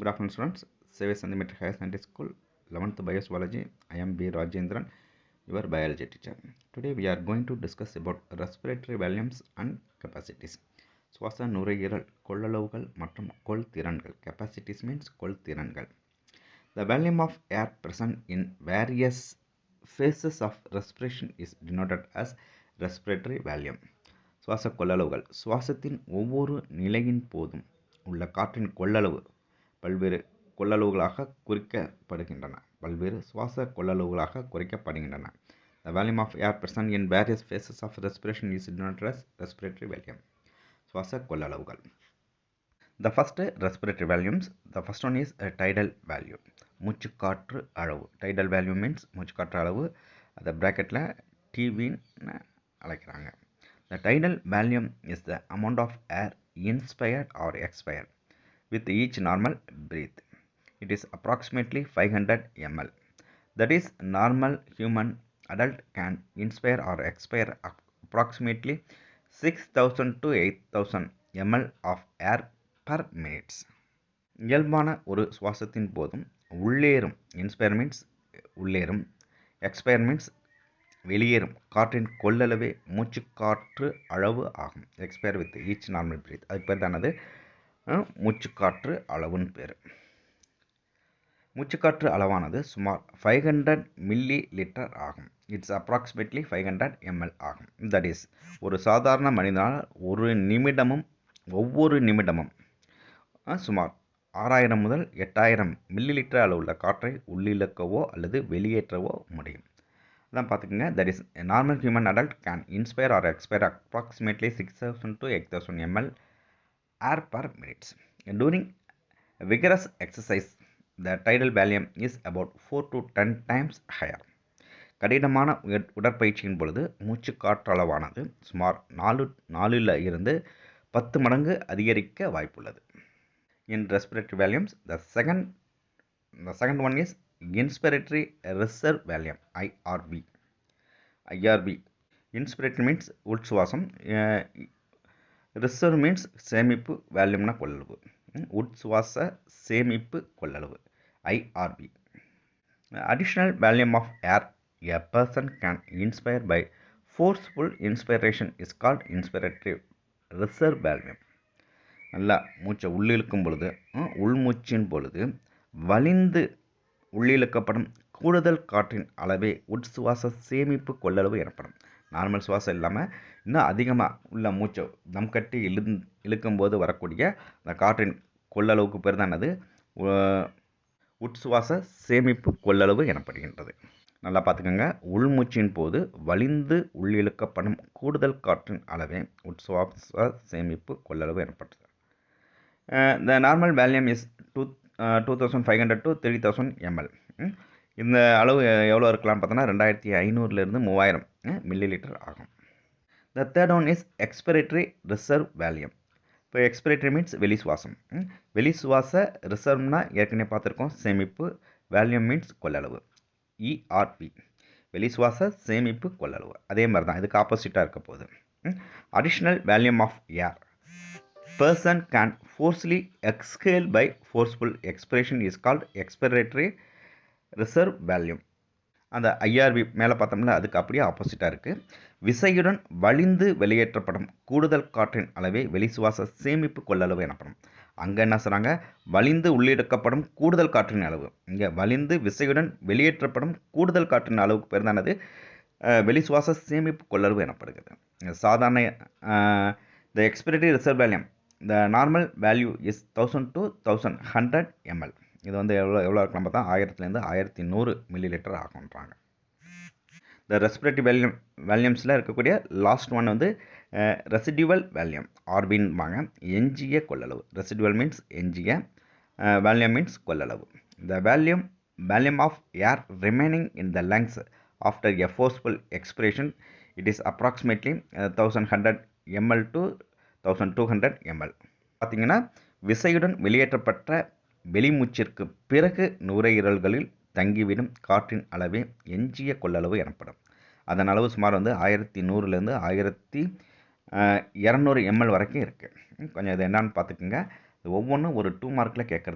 Good afternoon, students. Seva Sandhi Higher Secondary School, 11th Biozoology. I am B. Rajendran, your biology teacher. Today we are going to discuss about respiratory volumes and capacities. சுவாச நுரையீரல் கொள்ளளவுகள் மற்றும் கொள்திறன்கள். Capacities means கொள்திறன்கள். The volume of air present in various phases of respiration is denoted as respiratory volume. சுவாச கொள்ளளவுகள் சுவாசத்தின் ஒவ்வொரு நிலையின் போதும் உள்ள காற்றின் கொள்ளளவு பல்வேறு கொள்ளளவுகளாக குறிக்கப்படுகின்றன. The volume of air present in various phases of respiration is denoted as respiratory volume. சுவாச கொள்ளளவுகள். The first respiratory volumes. The first one is a tidal value. மூச்சுக்காற்று அளவு. Tidal value means மூச்சுக்காற்று அளவு. அந்த bracketல TVன்னு அழைக்கிறாங்க. The tidal volume is the amount of air inspired or expired with each normal breath. It is approximately 500 ml. That is, normal human adult can inspire or expire approximately 6,000 to 8,000 ml of air per minute. இயல்பான ஒரு சுவாசத்தின் போதும் உள்ளேறும் inspire means உள்ளேறும், expire means வெளியேறும் காற்றின் கொள்ளளவே மூச்சுக்காற்று அளவு ஆகும். Expire with each normal breath, அதுக்கு பேர் தானது மூச்சுக்காற்று அளவுன்னு பேர். மூச்சுக்காற்று அளவானது சுமார் 500 மில்லி லிட்டர் ஆகும். இட்ஸ் அப்ராக்சிமேட்லி 500 ml ஆகும். தட் இஸ், ஒரு சாதாரண மனிதனால் ஒவ்வொரு நிமிடமும் சுமார் 6000 முதல் 8000 மில்லி லிட்டர் அளவுள்ள காற்றை உள்ளிழுக்கவோ அல்லது வெளியேற்றவோ முடியும். அதான் பார்த்துக்கோங்க. That is, normal human adult can inspire or expire approximately 6,000 to 8,000 ml air per minute. During vigorous exercise, the tidal volume is about 4 to 10 times higher. கடினமான உடற்பயிற்சியின் பொழுது மூச்சு காற்றளவானது சுமார் 4 இருந்து 10 மடங்கு அதிகரிக்க வாய்ப்புள்ளது. In respiratory volumes, the second one is inspiratory reserve volume, IRV. Inspiratory means உட்சுவாசம், reserve means சேமிப்பு, வேல்யூம்னா கொள்ளளவு, உட்சுவாச சேமிப்பு கொள்ளளவு, IRV. Additional volume of air a person can inspire by forceful inspiration is called inspiratory reserve volume. நல்லா மூச்சை உள்ளிழுக்கும் பொழுது, உள்மூச்சின் பொழுது வலிந்து உள்ளிழுக்கப்படும் கூடுதல் காற்றின் அளவே உட்சுவாச சேமிப்பு கொள்ளளவு எனப்படும். நார்மல் சுவாசம் இல்லாமல் இன்னும் அதிகமாக உள்ள மூச்சை தம் கட்டி இழுக்கும்போது வரக்கூடிய அந்த காற்றின் கொள்ளளவுக்கு பேர் தான் அது உட்சுவாச சேமிப்பு கொள்ளளவு எனப்படுகின்றது. நல்லா பார்த்துக்கோங்க. உள்மூச்சின் போது வலிந்து உள்ளிழுக்கப்படும் கூடுதல் காற்றின் அளவே உட்சுவாச சேமிப்பு கொள்ளளவு எனப்பட்டது. The normal volume is 2500 to 3000 ml. இந்த அளவு எவ்வளோ இருக்கலாம்னு பார்த்தோன்னா 2500லேருந்து 3000 மில்லி லிட்டர் ஆகும். The third one is expiratory reserve volume. இப்போ எக்ஸ்பிரேட்டரி மீன்ஸ் வெளிசுவாசம். வெளிசுவாச ரிசர்வ்னா ஏற்கனவே பார்த்துருக்கோம், சேமிப்பு. வேல்யூம் மீன்ஸ் கொள்ளளவு, ERV. வெளிசுவாச சேமிப்பு கொள்ளளவு அதே மாதிரி தான், இதுக்கு ஆப்போசிட்டாக இருக்க போகுது. Additional volume of air person can forcefully exhale by forceful expiration is called expiratory reserve volume. அந்த IRV மேலே பார்த்தோம்னா அதுக்கு அப்படியே ஆப்போசிட்டாக இருக்குது. விசையுடன் வலிந்து வெளியேற்றப்படும் கூடுதல் காற்றின் அளவே வெளிசுவாச சேமிப்பு கொள்ளளவு எனப்படும். அங்கே என்ன சொல்கிறாங்க, வலிந்து உள்ளிழுக்கப்படும் கூடுதல் காற்றின் அளவு. இங்கே வலிந்து விசையுடன் வெளியேற்றப்படும் கூடுதல் காற்றின் அளவுக்கு பேர் தானது வெளிசுவாச சேமிப்பு கொள்ளளவு எனப்படுகிறது. சாதாரண the expiratory reserve volume, the normal value is 1000 to 1100 ml. இது வந்து எவ்வளோ இருக்கலாம் பார்த்தா 1000லேருந்து 1100 மில்லி லிட்டர் ஆகுன்றாங்க. இந்த ரெஸ்பிரேட்டரி வேல்யூம்ஸில் இருக்கக்கூடிய லாஸ்ட் ஒன் வந்து ரெசிடுவல் வேல்யூம், ஆர்பின்பாங்க. எஞ்சிய கொள்ளளவு. ரெசிடுவல் மீன்ஸ் எஞ்சிய, வேல்யூம் மீன்ஸ் கொள்ளளவு. The volume of air remaining in the lungs after a forceful expiration, it is approximately 1100 ml to 1200 ml. பார்த்தீங்கன்னா, விசையுடன் வெளியேற்றப்பட்ட வெளிமூச்சிற்கு பிறகு நுரையீரல்களில் தங்கிவிடும் காற்றின் அளவே எஞ்சிய கொள்ளளவு எனப்படும். அதன் அளவு சுமார் வந்து 1100லேருந்து 1200 ml வரைக்கும் இருக்குது. கொஞ்சம் இது என்னன்னு பார்த்துக்குங்க. ஒவ்வொன்றும் ஒரு 2 மார்க்கில் கேட்குறது.